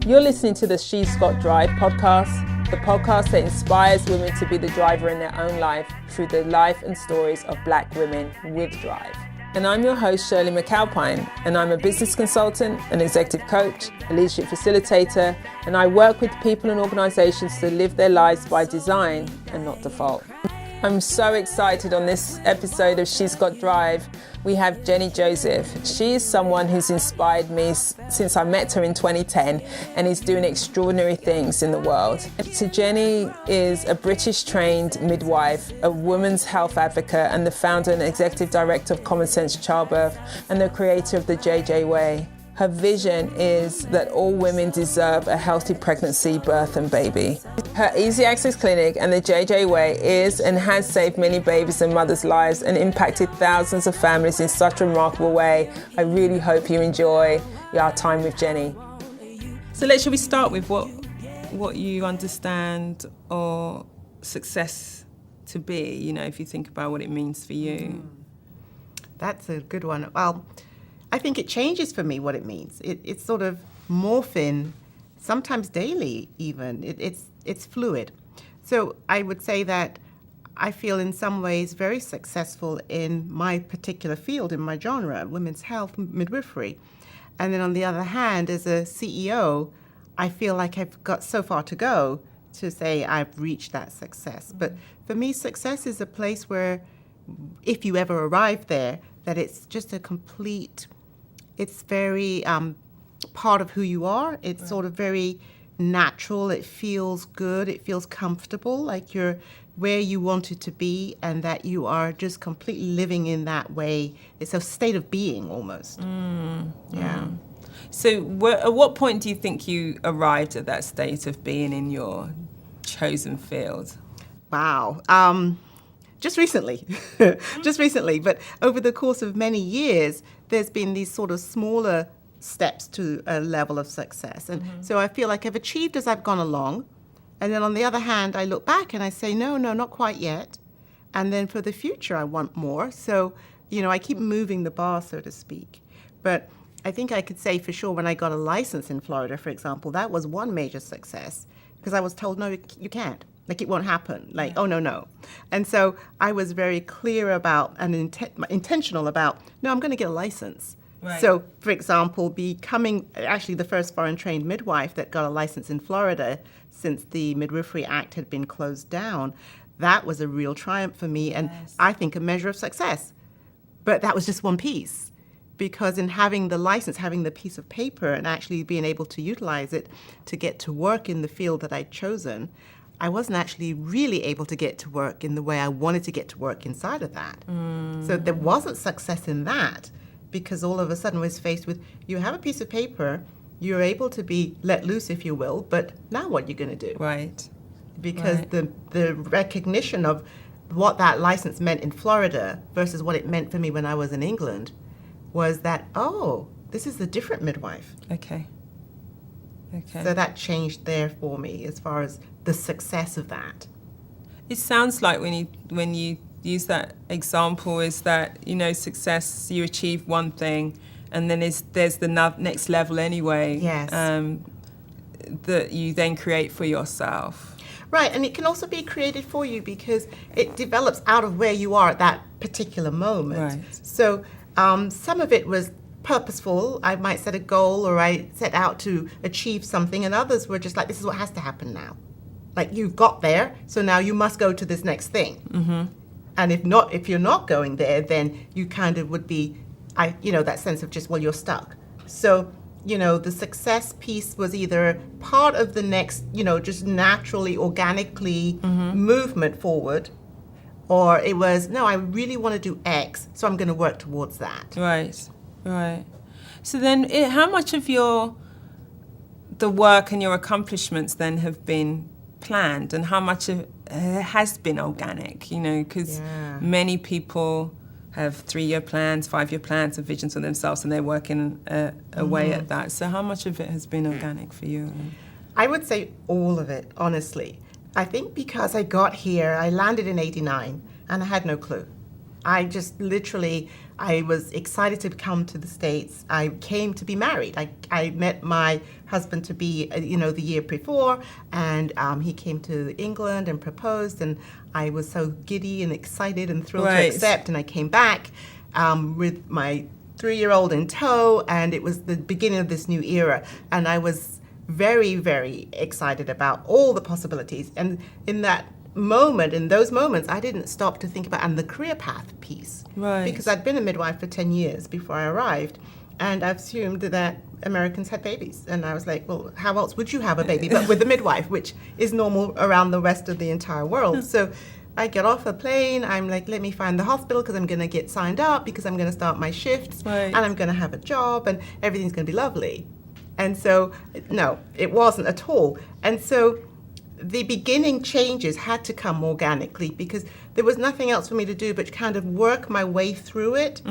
You're listening to the She's Got Drive podcast, the podcast that inspires women to be the driver in their own life through the life and stories of Black women with drive. And I'm your host, Shirley McAlpine, and I'm a business consultant, an executive coach, a leadership facilitator, and I work with people and organizations to live their lives by design and not default. I'm so excited on this episode of She's Got Drive. We have Jennie Joseph. She is someone who's inspired me since I met her in 2010 and is doing extraordinary things in the world. So Jennie is a British-trained midwife, a women's health advocate, and the founder and executive director of Commonsense Childbirth and the creator of the JJ Way. Her vision is that all women deserve a healthy pregnancy, birth and baby. Her Easy Access Clinic and the JJ Way is and has saved many babies and mothers' lives and impacted thousands of families in such a remarkable way. I really hope you enjoy our time with Jennie. So shall we start with what you understand or success to be, you know, if you think about what it means for you? That's a good one. Well, I think it changes for me what it means. It's sort of morphing, sometimes daily even. It's fluid. So I would say that I feel in some ways very successful in my particular field, in my genre, women's health, midwifery. And then on the other hand, as a CEO, I feel like I've got so far to go to say I've reached that success. But for me, success is a place where if you ever arrive there, that it's just a complete... It's very part of who you are. It's sort of very natural. It feels good. It feels comfortable, like you're where you wanted to be and that you are just completely living in that way. It's a state of being almost. Yeah. So at what point do you think you arrived at that state of being in your chosen field? Wow. Just recently, but over the course of many years, there's been these sort of smaller steps to a level of success. And so I feel like I've achieved as I've gone along. And then on the other hand, I look back and I say, no, not quite yet. And then for the future, I want more. So, I keep moving the bar, so to speak. But I think I could say for sure when I got a license in Florida, for example, that was one major success because I was told, no, you can't. Like, it won't happen. Like, oh, no. And so I was very clear about and intentional about, no, I'm going to get a license. Right. So, for example, becoming actually the first foreign-trained midwife that got a license in Florida since the Midwifery Act had been closed down, that was a real triumph for me and I think a measure of success. But that was just one piece. Because in having the license, having the piece of paper and actually being able to utilize it to get to work in the field that I'd chosen, I wasn't actually really able to get to work in the way I wanted to get to work inside of that. So there wasn't success in that because all of a sudden I was faced with, you have a piece of paper, you're able to be let loose, if you will, but now what are you going to do? Right. Because the recognition of what that license meant in Florida versus what it meant for me when I was in England was that, oh, this is a different midwife. Okay. So that changed there for me as far as the success of that. It sounds like when you use that example is that, success, you achieve one thing and then there's the next level anyway. Yes. That you then create for yourself. Right, and it can also be created for you because it develops out of where you are at that particular moment. Right. So some of it was purposeful. I might set a goal or I set out to achieve something, and others were just like, this is what has to happen now. Like, you've got there, so now you must go to this next thing. And if you're not going there, then you kind of would be, that sense of just, well, you're stuck. So, the success piece was either part of the next, just naturally, organically movement forward, or it was, no, I really want to do X, so I'm going to work towards that. Right. So then how much of the work and your accomplishments then have been planned and how much of has been organic, because many people have 3-year plans, 5-year plans and visions for themselves and they're working away at that. So how much of it has been organic for you? I would say all of it, honestly. I think because I got here, I landed in 89 and I had no clue. I just literally I was excited to come to the States. I came to be married. I met my husband to be, the year before, and he came to England and proposed, and I was so giddy and excited and thrilled to accept, and I came back with my 3-year-old in tow, and it was the beginning of this new era, and I was very, very excited about all the possibilities. And in those moments, I didn't stop to think about, and the career path piece. Right. Because I'd been a midwife for 10 years before I arrived, and I've assumed that Americans had babies. And I was like, well, how else would you have a baby but with a midwife, which is normal around the rest of the entire world. So I get off a plane, I'm like, let me find the hospital because I'm going to get signed up because I'm going to start my shifts, and I'm going to have a job, and everything's going to be lovely. And so, no, it wasn't at all. And so the beginning changes had to come organically because there was nothing else for me to do but kind of work my way through it,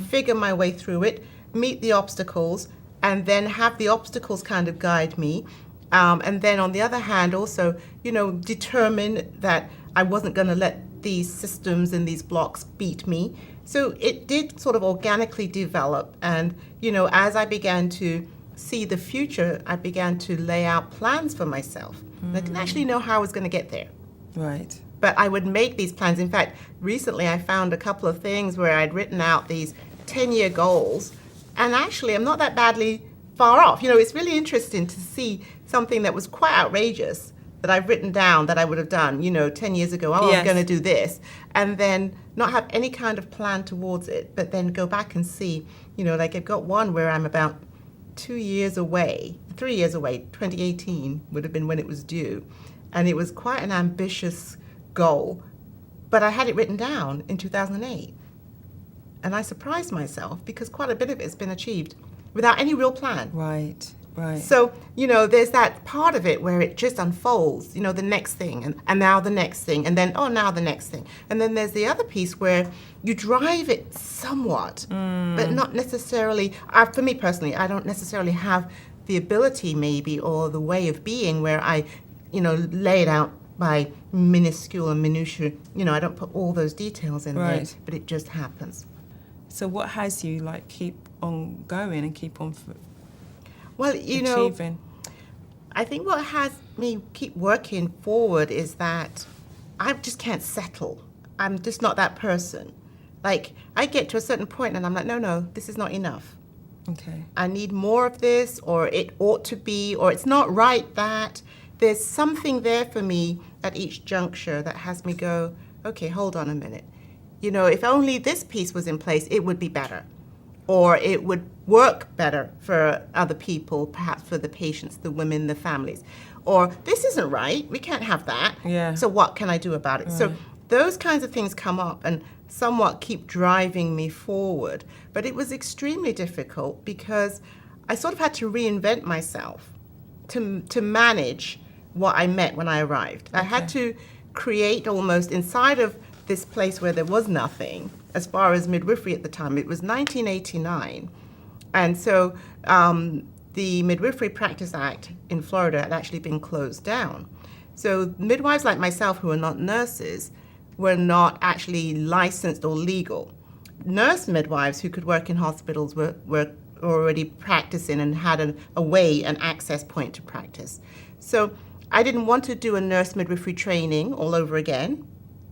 figure my way through it, meet the obstacles, and then have the obstacles kind of guide me. And then on the other hand, also, determine that I wasn't going to let these systems and these blocks beat me. So it did sort of organically develop. And, as I began to see the future, I began to lay out plans for myself. I didn't actually know how I was going to get there. Right. But I would make these plans. In fact, recently I found a couple of things where I'd written out these 10-year goals, and actually I'm not that badly far off. It's really interesting to see something that was quite outrageous that I've written down that I would have done, 10 years ago. I'm going to do this. And then not have any kind of plan towards it, but then go back and see, like I've got one where I'm about 3 years away, 2018 would have been when it was due. And it was quite an ambitious goal, but I had it written down in 2008. And I surprised myself because quite a bit of it has been achieved without any real plan. Right. So, there's that part of it where it just unfolds, the next thing, and now the next thing, and then, now the next thing. And then there's the other piece where you drive it somewhat, but not necessarily, for me personally, I don't necessarily have the ability maybe or the way of being where I, lay it out by minuscule and minutiae. I don't put all those details in there, but it just happens. So what has you keep on going and keep on well, achieving? I think what has me keep working forward is that I just can't settle. I'm just not that person. Like, I get to a certain point and I'm like, no, this is not enough. Okay. I need more of this, or it ought to be, or it's not right that. There's something there for me at each juncture that has me go, okay, hold on a minute. If only this piece was in place, it would be better. Or it would work better for other people, perhaps for the patients, the women, the families. Or this isn't right, we can't have that. Yeah. So what can I do about it? Right. So those kinds of things come up and somewhat keep driving me forward. But it was extremely difficult because I sort of had to reinvent myself to manage what I met when I arrived. Okay. I had to create almost inside of this place where there was nothing as far as midwifery at the time. It was 1989. And so the Midwifery Practice Act in Florida had actually been closed down. So midwives like myself who are not nurses were not actually licensed or legal. Nurse midwives who could work in hospitals were already practicing and had a way, an access point to practice. So I didn't want to do a nurse midwifery training all over again.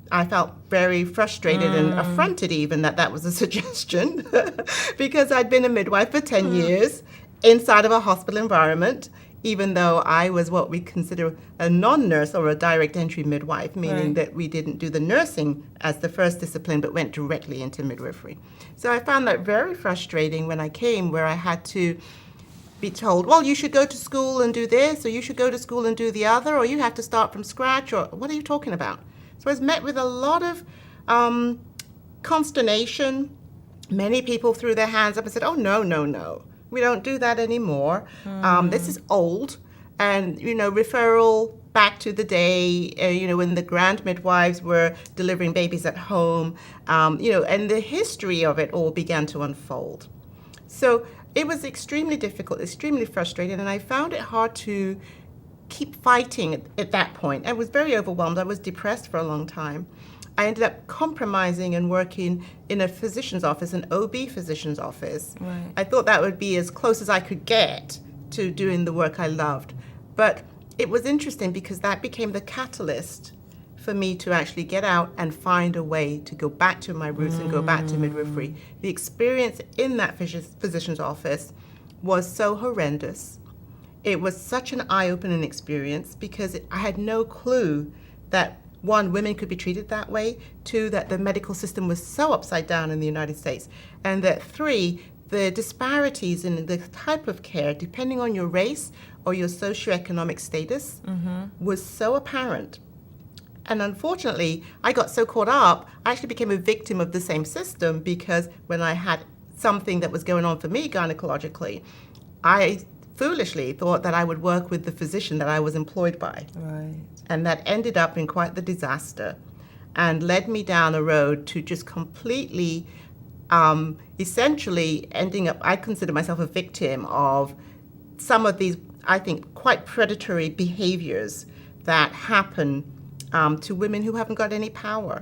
I felt very frustrated and affronted even that was a suggestion because I'd been a midwife for 10 years inside of a hospital environment, even though I was what we consider a non-nurse or a direct entry midwife, meaning that we didn't do the nursing as the first discipline but went directly into midwifery. So I found that very frustrating when I came, where I had to be told, well, you should go to school and do this, or you should go to school and do the other, or you have to start from scratch, or what are you talking about? So I was met with a lot of consternation. Many people threw their hands up and said, oh, no, we don't do that anymore. This is old. And, referral back to the day, when the grand midwives were delivering babies at home, and the history of it all began to unfold. So it was extremely difficult, extremely frustrating, and I found it hard to keep fighting at that point. I was very overwhelmed. I was depressed for a long time. I ended up compromising and working in a physician's office, an OB physician's office. Right. I thought that would be as close as I could get to doing the work I loved. But it was interesting because that became the catalyst for me to actually get out and find a way to go back to my roots and go back to midwifery. The experience in that physician's office was so horrendous. It was such an eye-opening experience because I had no clue that, one, women could be treated that way, two, that the medical system was so upside down in the United States, and that, three, the disparities in the type of care, depending on your race or your socioeconomic status, was so apparent. And unfortunately, I got so caught up, I actually became a victim of the same system because when I had something that was going on for me gynecologically, I foolishly thought that I would work with the physician that I was employed by. Right. And that ended up in quite the disaster and led me down a road to just completely, essentially ending up, I consider myself a victim of some of these, I think, quite predatory behaviors that happen to women who haven't got any power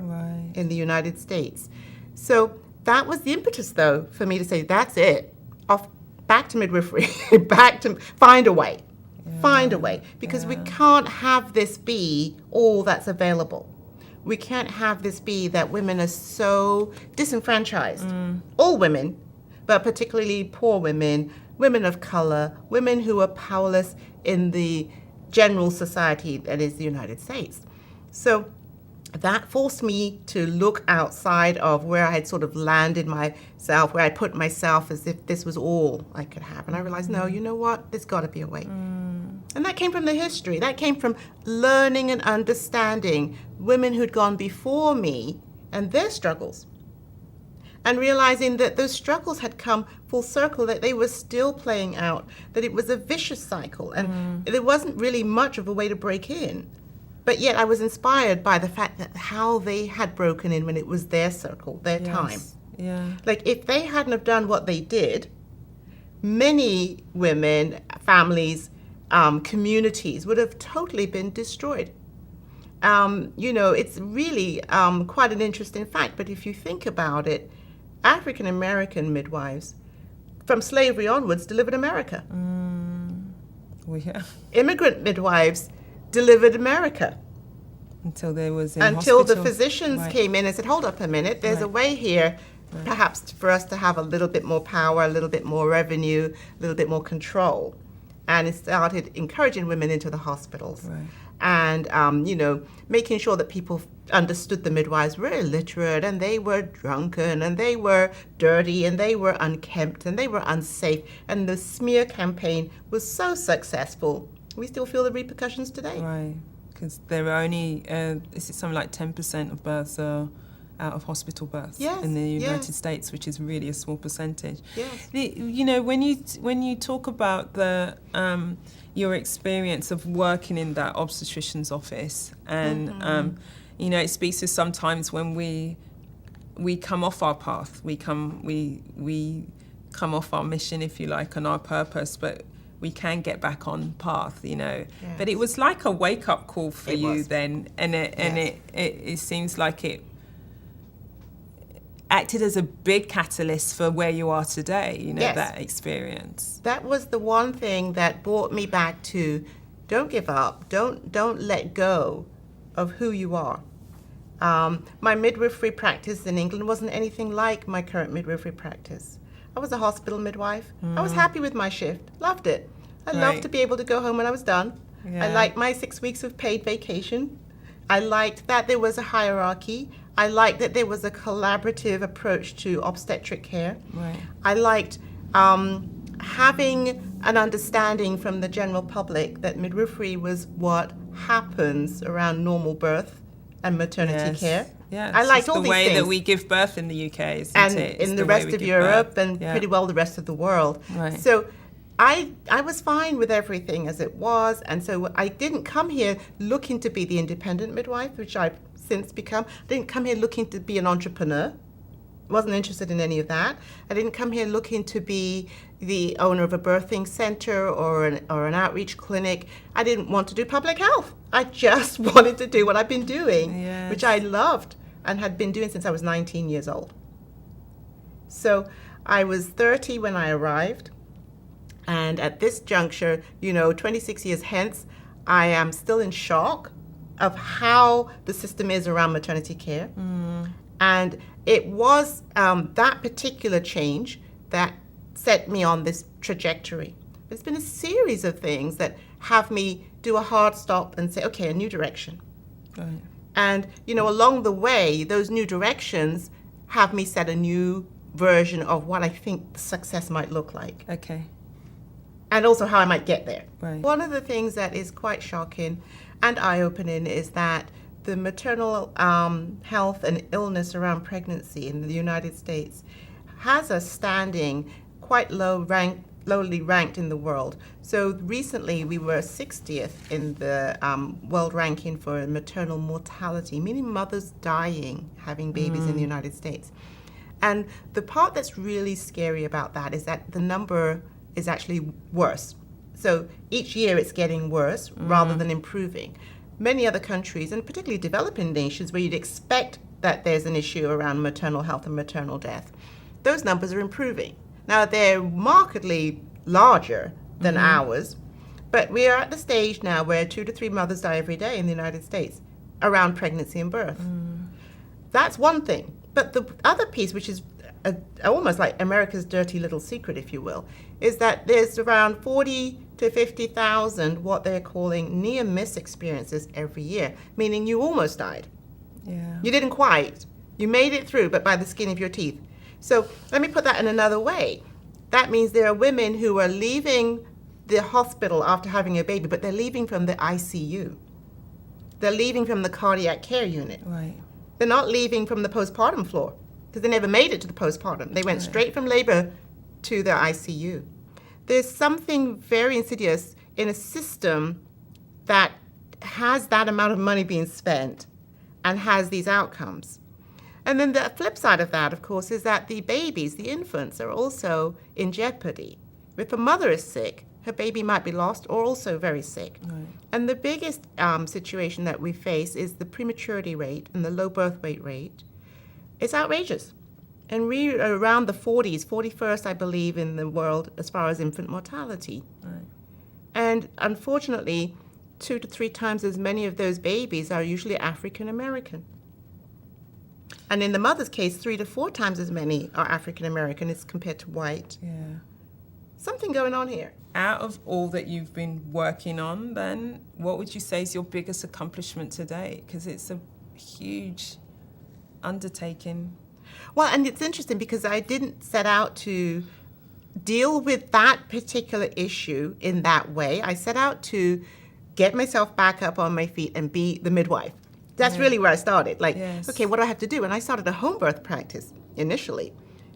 in the United States. So that was the impetus, though, for me to say, that's it. Back to midwifery, back to find a way, because we can't have this be all that's available. We can't have this be that women are so disenfranchised. All women, but particularly poor women, women of color, women who are powerless in the general society that is the United States. So that forced me to look outside of where I had sort of landed myself, where I put myself as if this was all I could have. And I realized, no, you know what? There's got to be a way. And that came from the history. That came from learning and understanding women who'd gone before me and their struggles. And realizing that those struggles had come full circle, that they were still playing out, that it was a vicious cycle. And there wasn't really much of a way to break in. But yet I was inspired by the fact that how they had broken in when it was their circle, their time. Yeah. Like if they hadn't have done what they did, many women, families, communities would have totally been destroyed. It's really quite an interesting fact. But if you think about it, African American midwives from slavery onwards delivered America. Immigrant midwives delivered America. Until there was Until the physicians came in and said, hold up a minute, there's a way here, perhaps for us to have a little bit more power, a little bit more revenue, a little bit more control. And it started encouraging women into the hospitals. And, making sure that people understood the midwives were illiterate and they were drunken and they were dirty and they were unkempt and they were unsafe. And the smear campaign was so successful. We still feel the repercussions today. Right, because there are only, is it something like 10% of births are out of hospital births in the United States, which is really a small percentage. Yes. When you talk about your experience of working in that obstetrician's office, and it speaks to sometimes when we come off our path, we come off our mission, if you like, and our purpose, but we can get back on path, Yes. But it was like a wake-up call for you then, and it seems like it acted as a big catalyst for where you are today, that experience. That was the one thing that brought me back to don't give up, don't let go of who you are. My midwifery practice in England wasn't anything like my current midwifery practice. I was a hospital midwife. I was happy with my shift, loved it. I loved to be able to go home when I was done. I liked my 6 weeks of paid vacation. I liked that there was a hierarchy. I liked that there was a collaborative approach to obstetric care. I liked having an understanding from the general public that midwifery was what happens around normal birth and maternity care. Yeah, I liked all these things. The way that we give birth in the UK, isn't and it? In the rest of Europe and pretty well the rest of the world. So I was fine with everything as it was, and so I didn't come here looking to be the independent midwife, which I've since become. I didn't come here looking to be an entrepreneur. Wasn't interested in any of that. I didn't come here looking to be the owner of a birthing center or an outreach clinic. I didn't want to do public health. I just wanted to do what I've been doing, which I loved. and had been doing since I was 19 years old. So I was 30 when I arrived, and at this juncture, 26 years hence, I am still in shock of how the system is around maternity care. And it was that particular change that set me on this trajectory. It's been a series of things that have me do a hard stop and say, okay, a new direction. Right. And, along the way, those new directions have me set a new version of what I think success might look like. Okay. And also how I might get there. Right. One of the things that is quite shocking and eye-opening is that the maternal health and illness around pregnancy in the United States has us standing quite lowly ranked in the world. So recently we were 60th in the world ranking for maternal mortality, meaning mothers dying having babies in the United States. And the part that's really scary about that is that the number is actually worse. So each year it's getting worse rather than improving. Many other countries, and particularly developing nations where you'd expect that there's an issue around maternal health and maternal death, those numbers are improving. Now they're markedly larger than ours, but we are at the stage now where 2 to 3 mothers die every day in the United States around pregnancy and birth. That's one thing. But the other piece, which is almost like America's dirty little secret, if you will, is that there's around 40 to 50,000 what they're calling near-miss experiences every year, meaning you almost died. Yeah. You didn't quite. You made it through, but by the skin of your teeth. So let me put that in another way. That means there are women who are leaving the hospital after having a baby, but they're leaving from the ICU. They're leaving from the cardiac care unit. Right. They're not leaving from the postpartum floor because they never made it to the postpartum. They went straight from labor to the ICU. There's something very insidious in a system that has that amount of money being spent and has these outcomes. And then the flip side of that, of course, is that the babies, the infants, are also in jeopardy. If a mother is sick, her baby might be lost or also very sick. Right. And the biggest situation that we face is the prematurity rate and the low birth weight rate. It's outrageous. And we're around the 40s, 41st, I believe, in the world as far as infant mortality. Right. And unfortunately, 2 to 3 times as many of those babies are usually African American. And in the mother's case, 3 to 4 times as many are African American as compared to white. Yeah. Something going on here. Out of all that you've been working on, then, what would you say is your biggest accomplishment today? Because it's a huge undertaking. Well, and it's interesting because I didn't set out to deal with that particular issue in that way. I set out to get myself back up on my feet and be the midwife. That's really where I started. Like, okay, what do I have to do? And I started a home birth practice initially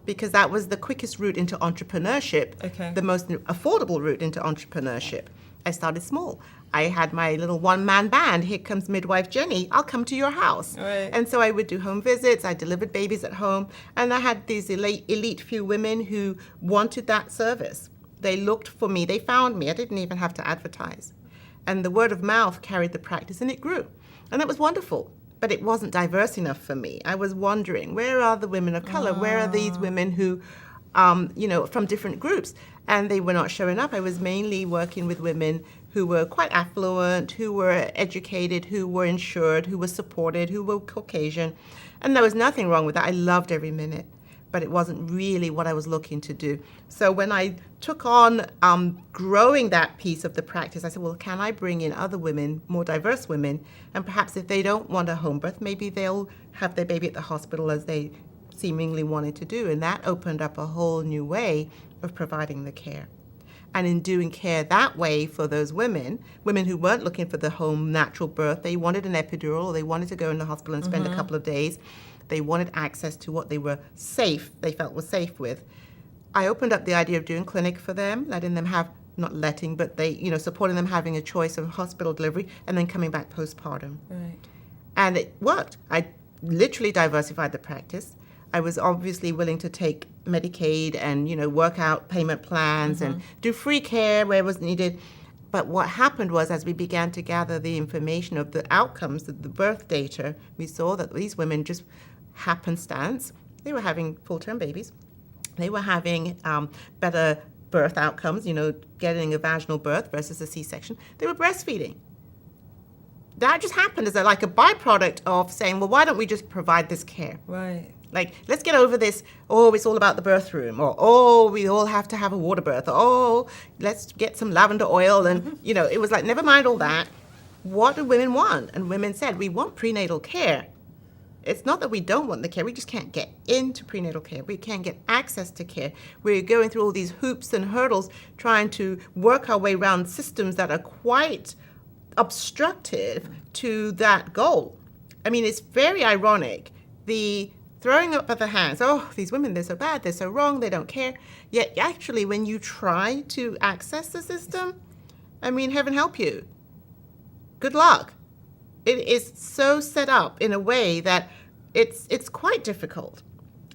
because that was the quickest route into entrepreneurship, the most affordable route into entrepreneurship. I started small. I had my little one-man band. Here comes midwife Jennie. I'll come to your house. Right. And so I would do home visits. I delivered babies at home. And I had these elite few women who wanted that service. They looked for me. They found me. I didn't even have to advertise. And the word of mouth carried the practice, and it grew. And it was wonderful. But it wasn't diverse enough for me. I was wondering, where are the women of color? Where are these women who, from different groups? And they were not showing up. I was mainly working with women who were quite affluent, who were educated, who were insured, who were supported, who were Caucasian. And there was nothing wrong with that. I loved every minute. But it wasn't really what I was looking to do. So when I took on growing that piece of the practice, I said, well, can I bring in other women, more diverse women, and perhaps if they don't want a home birth, maybe they'll have their baby at the hospital as they seemingly wanted to do. And that opened up a whole new way of providing the care. And in doing care that way for those women who weren't looking for the home natural birth, they wanted an epidural, or they wanted to go in the hospital and spend a couple of days. They wanted access to what they felt was safe with. I opened up the idea of doing clinic for them, letting them have, not letting, but supporting them having a choice of hospital delivery and then coming back postpartum. Right. And it worked. I literally diversified the practice. I was obviously willing to take Medicaid and, work out payment plans and do free care where it was needed. But what happened was, as we began to gather the information of the outcomes, the birth data, we saw that these women just happenstance, they were having full-term babies. They were having better birth outcomes, getting a vaginal birth versus a C-section. They were breastfeeding. That just happened as a byproduct of saying, well, why don't we just provide this care? Right. Like, let's get over this, it's all about the birth room, or, we all have to have a water birth, or, let's get some lavender oil, and, it was like, never mind all that. What do women want? And women said, we want prenatal care. It's not that we don't want the care, we just can't get into prenatal care. We can't get access to care. We're going through all these hoops and hurdles trying to work our way around systems that are quite obstructive to that goal. I mean, it's very ironic. The throwing up of the hands, these women, they're so bad, they're so wrong, they don't care. Yet actually, when you try to access the system, I mean, heaven help you. Good luck. It is so set up in a way that it's quite difficult.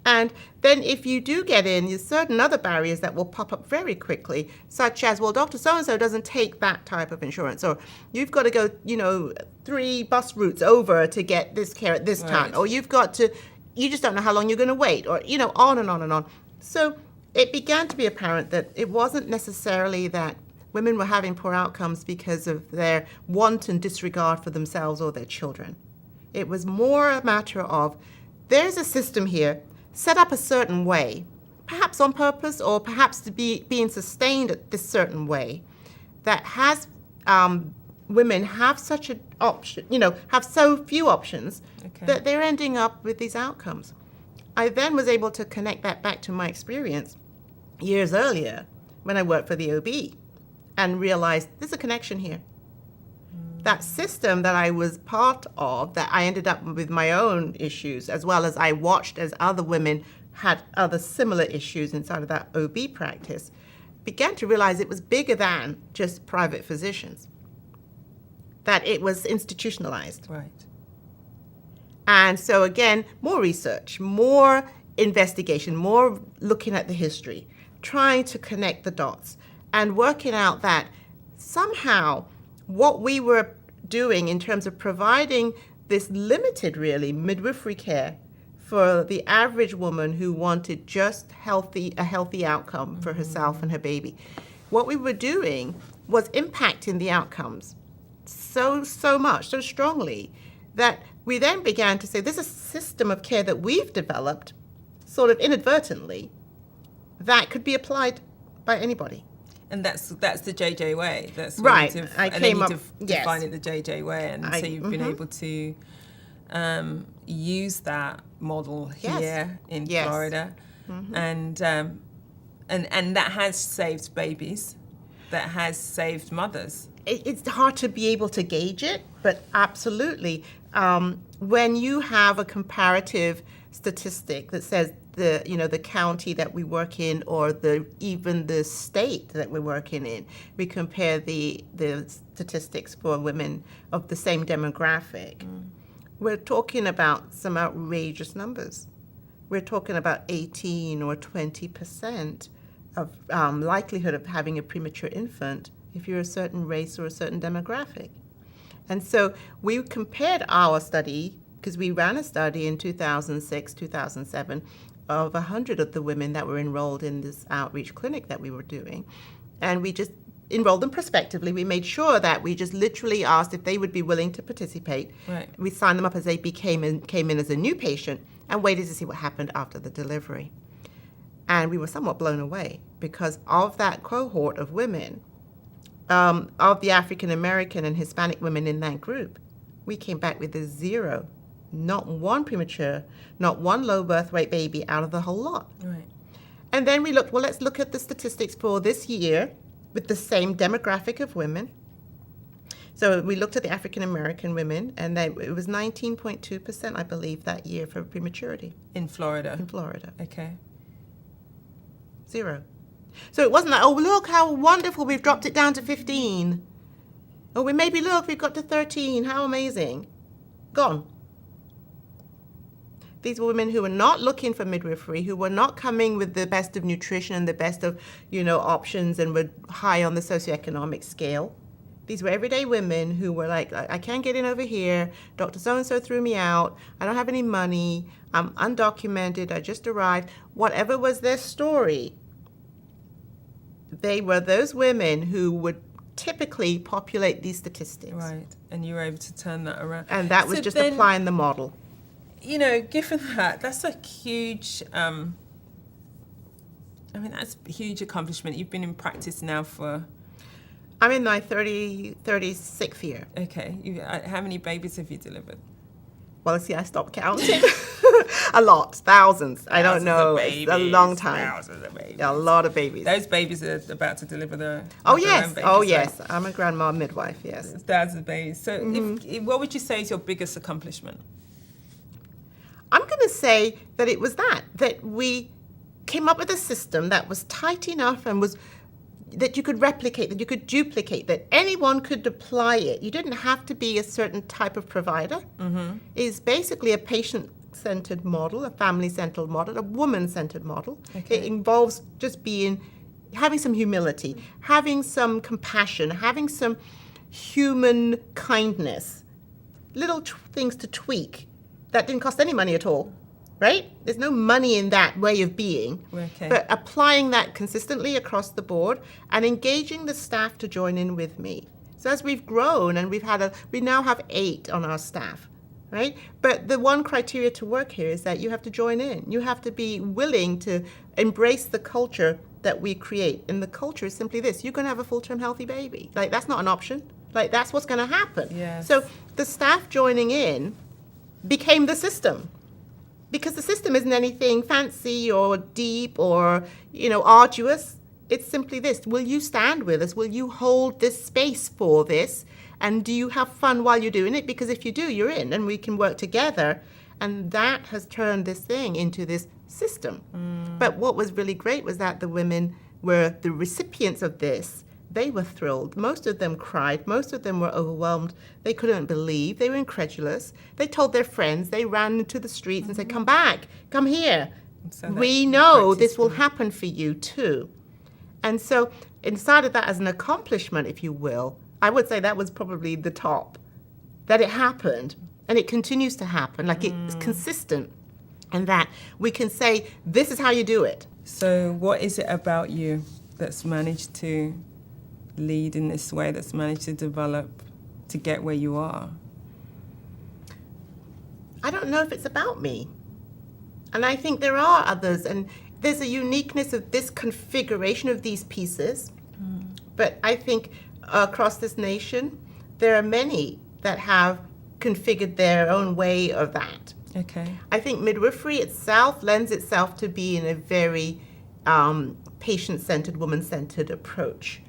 And then if you do get in, there's certain other barriers that will pop up very quickly, such as, well, Dr. So-and-so doesn't take that type of insurance, or you've got to go, 3 bus routes over to get this care at this time, or you just don't know how long you're going to wait, or, on and on and on. So it began to be apparent that it wasn't necessarily that women were having poor outcomes because of their wanton disregard for themselves or their children. It was more a matter of, there's a system here set up a certain way, perhaps on purpose or perhaps to be being sustained at this certain way, that has women have such an option, have so few options that they're ending up with these outcomes. I then was able to connect that back to my experience years earlier when I worked for the OB and realized there's a connection here. That system that I was part of, that I ended up with my own issues, as well as I watched as other women had other similar issues inside of that OB practice, began to realize it was bigger than just private physicians, that it was institutionalized. Right. And so again, more research, more investigation, more looking at the history, trying to connect the dots and working out that somehow what we were doing in terms of providing this limited, really, midwifery care for the average woman who wanted just a healthy outcome for herself and her baby. What we were doing was impacting the outcomes so much, so strongly, that we then began to say, there's a system of care that we've developed, sort of inadvertently, that could be applied by anybody. And that's the JJ way. That's right. Define it the JJ way, and so you've been able to use that model here in Florida, and that has saved babies, that has saved mothers. It's hard to be able to gauge it, but absolutely, when you have a comparative statistic that says the county that we work in, or even the state that we're working in, we compare the statistics for women of the same demographic. We're talking about some outrageous numbers. We're talking about 18 or 20% of likelihood of having a premature infant if you're a certain race or a certain demographic. And so we compared our study, because we ran a study in 2006, 2007, of 100 of the women that were enrolled in this outreach clinic that we were doing. And we just enrolled them prospectively. We made sure that we just literally asked if they would be willing to participate. Right. We signed them up as they came in as a new patient, and waited to see what happened after the delivery. And we were somewhat blown away, because of that cohort of women, of the African American and Hispanic women in that group, we came back with a 0. Not one premature, not one low birth weight baby out of the whole lot. Right. And then we looked, well, let's look at the statistics for this year with the same demographic of women. So we looked at the African American women, and it was 19.2%, I believe, that year for prematurity. In Florida? In Florida. Okay. 0. So it wasn't like, oh, look how wonderful, we've dropped it down to 15. Or look, we've got to 13, how amazing. Gone. These were women who were not looking for midwifery, who were not coming with the best of nutrition and the best of, options, and were high on the socioeconomic scale. These were everyday women who were like, I can't get in over here. Dr. So-and-so threw me out. I don't have any money. I'm undocumented. I just arrived. Whatever was their story, they were those women who would typically populate these statistics. Right, and you were able to turn that around. And that was just then, applying the model. You know, given that, that's a huge, that's a huge accomplishment. You've been in practice now for... I'm in my 36th year. Okay. How many babies have you delivered? Well, see, I stopped counting. A lot, thousands. I don't know. Babies, it's a long time. Thousands of babies. A lot of babies. Those babies are about to deliver their Oh, their yes. own babies, Oh, right? yes. I'm a grandma midwife, yes. Thousands of babies. So what would you say is your biggest accomplishment? I'm going to say that it was that we came up with a system that was tight enough and was that you could replicate, that you could duplicate, that anyone could apply it. You didn't have to be a certain type of provider. It's basically a patient-centered model, a family-centered model, a woman-centered model. Okay. It involves just having some humility, having some compassion, having some human kindness, little things to tweak that didn't cost any money at all. Right? There's no money in that way of being. Okay. But applying that consistently across the board and engaging the staff to join in with me. So as we've grown and we now have 8 on our staff, right? But the one criteria to work here is that you have to join in. You have to be willing to embrace the culture that we create. And the culture is simply this: you're going to have a full-term healthy baby. Like, that's not an option. Like, that's what's going to happen. Yes. So the staff joining in became the system. Because the system isn't anything fancy or deep or, arduous. It's simply this: will you stand with us? Will you hold this space for this? And do you have fun while you're doing it? Because if you do, you're in, and we can work together. And that has turned this thing into this system. But what was really great was that the women were the recipients of this. They were thrilled. Most of them cried. Most of them were overwhelmed. They couldn't believe. They were incredulous. They told their friends. They ran into the streets and said, "Come back. Come here. So we know this will happen for you too." And so inside of that, as an accomplishment, if you will, I would say that was probably the top, that it happened. And it continues to happen. Like, it's consistent. And that we can say, this is how you do it. So what is it about you that's managed to lead in this way, that's managed to develop to get where you are? I don't know if it's about me. And I think there are others, and there's a uniqueness of this configuration of these pieces. But I think across this nation, there are many that have configured their own way of that. Okay. I think midwifery itself lends itself to being a very patient-centered, woman-centered approach.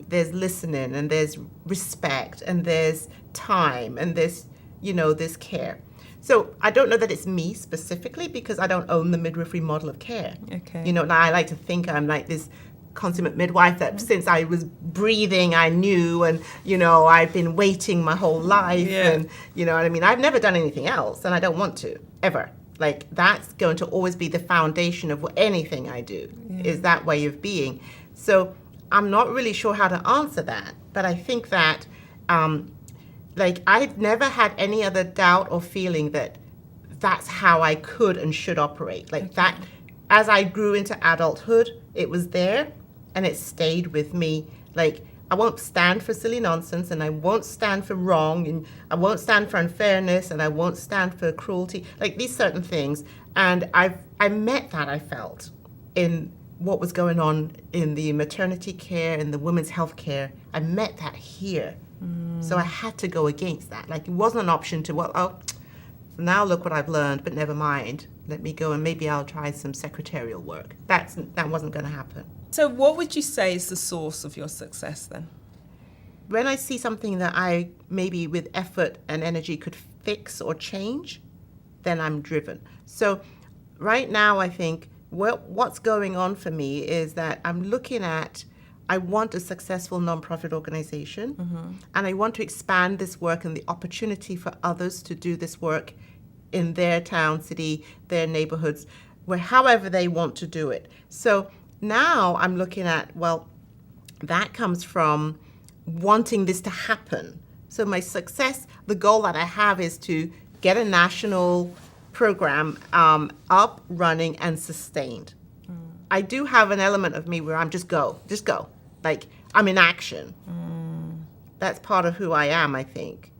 There's listening, and there's respect, and there's time, and there's, there's care. So I don't know that it's me specifically, because I don't own the midwifery model of care. Okay. Now I like to think I'm like this consummate midwife that since I was breathing, I knew, and, I've been waiting my whole life. Yeah. And, I've never done anything else, and I don't want to, ever. Like, that's going to always be the foundation of anything I do, is that way of being. So I'm not really sure how to answer that, but I think that, I've never had any other doubt or feeling that that's how I could and should operate. That, as I grew into adulthood, it was there, and it stayed with me. I won't stand for silly nonsense, and I won't stand for wrong, and I won't stand for unfairness, and I won't stand for cruelty, these certain things. And I met that, I felt, in what was going on in the maternity care and the women's health care. I met that here. So I had to go against that. It wasn't an option to, now look what I've learned, but never mind. Let me go, and maybe I'll try some secretarial work. That wasn't going to happen. So what would you say is the source of your success then? When I see something that I maybe with effort and energy could fix or change, then I'm driven. So right now I think what's going on for me is that I'm looking at, I want a successful nonprofit organization, and I want to expand this work and the opportunity for others to do this work in their town, city, their neighborhoods, however they want to do it. So now I'm looking at, that comes from wanting this to happen. So my success, the goal that I have is to get a national program up, running, and sustained. I do have an element of me where I'm just go. Like, I'm in action. That's part of who I am, I think.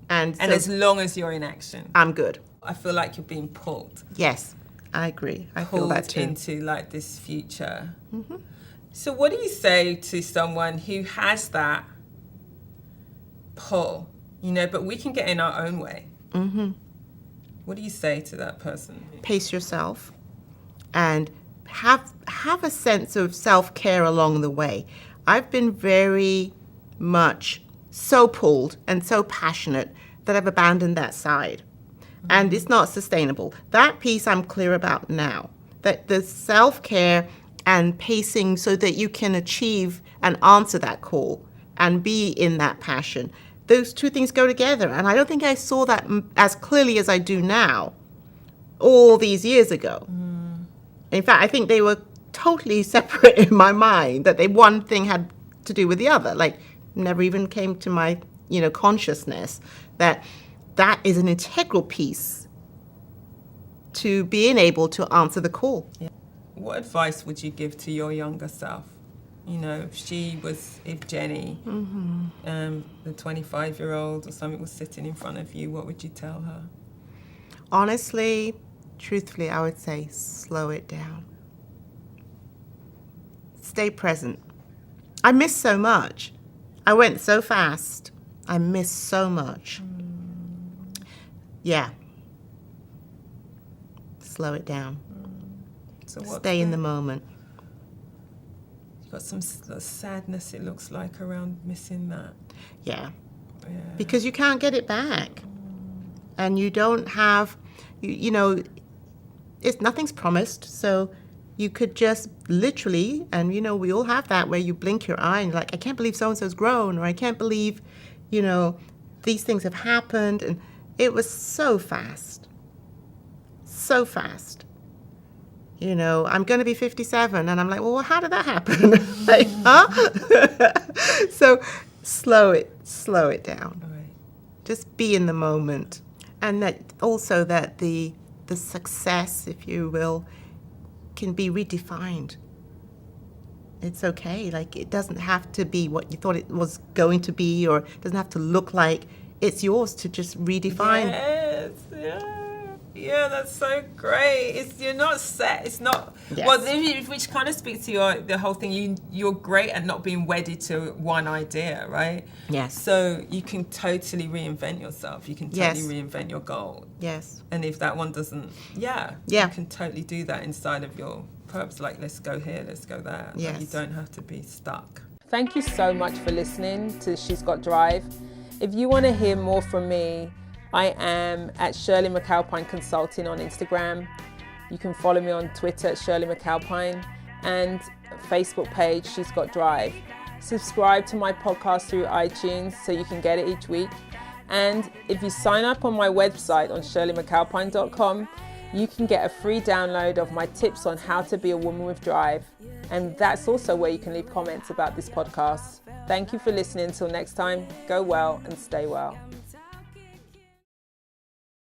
And so as long as you're in action, I'm good. I feel like you're being pulled. Yes, I agree. I feel that too. Into like this future. Mm-hmm. So what do you say to someone who has that pull, but we can get in our own way? Mm-hmm. What do you say to that person? Pace yourself and have a sense of self-care along the way. I've been very much so pulled and so passionate that I've abandoned that side. Mm-hmm. And it's not sustainable. That piece I'm clear about now, that the self-care and pacing so that you can achieve and answer that call and be in that passion. Those two things go together. And I don't think I saw that as clearly as I do now all these years ago. In fact, I think they were totally separate in my mind, that one thing had to do with the other. Like, never even came to my, consciousness that is an integral piece to being able to answer the call. Yeah. What advice would you give to your younger self? If Jennie, the 25-year-old or something, was sitting in front of you, what would you tell her? Honestly, truthfully, I would say slow it down. Stay present. I miss so much. I went so fast. I miss so much. Yeah. Slow it down. So stay in the moment. You've got some sadness, it looks like, around missing that. Yeah. Because you can't get it back. And you don't have, nothing's promised. So you could just literally, and we all have that, where you blink your eye and you're like, I can't believe so-and-so's grown, or I can't believe, these things have happened. And it was so fast. So fast. I'm going to be 57, and I'm like, well, how did that happen? Like, huh? So slow it down. All right. Just be in the moment. And that also that the success, if you will, can be redefined. It's okay. Like, it doesn't have to be what you thought it was going to be, or it doesn't have to look like. It's yours to just redefine. Yes, yeah, that's so great. You're not set. It's not. Yes. Well, which kind of speaks to the whole thing. You're great at not being wedded to one idea, right? Yes. So you can totally reinvent yourself. You can totally reinvent your goal. Yes. And if that one doesn't, you can totally do that inside of your purpose. Like, let's go here, let's go there. Yes. Like, you don't have to be stuck. Thank you so much for listening to She's Got Drive. If you want to hear more from me, I am at Shirley McAlpine Consulting on Instagram. You can follow me on Twitter at Shirley McAlpine, and Facebook page She's Got Drive. Subscribe to my podcast through iTunes so you can get it each week. And if you sign up on my website on shirleymcalpine.com, you can get a free download of my tips on how to be a woman with drive. And that's also where you can leave comments about this podcast. Thank you for listening. Until next time, go well and stay well.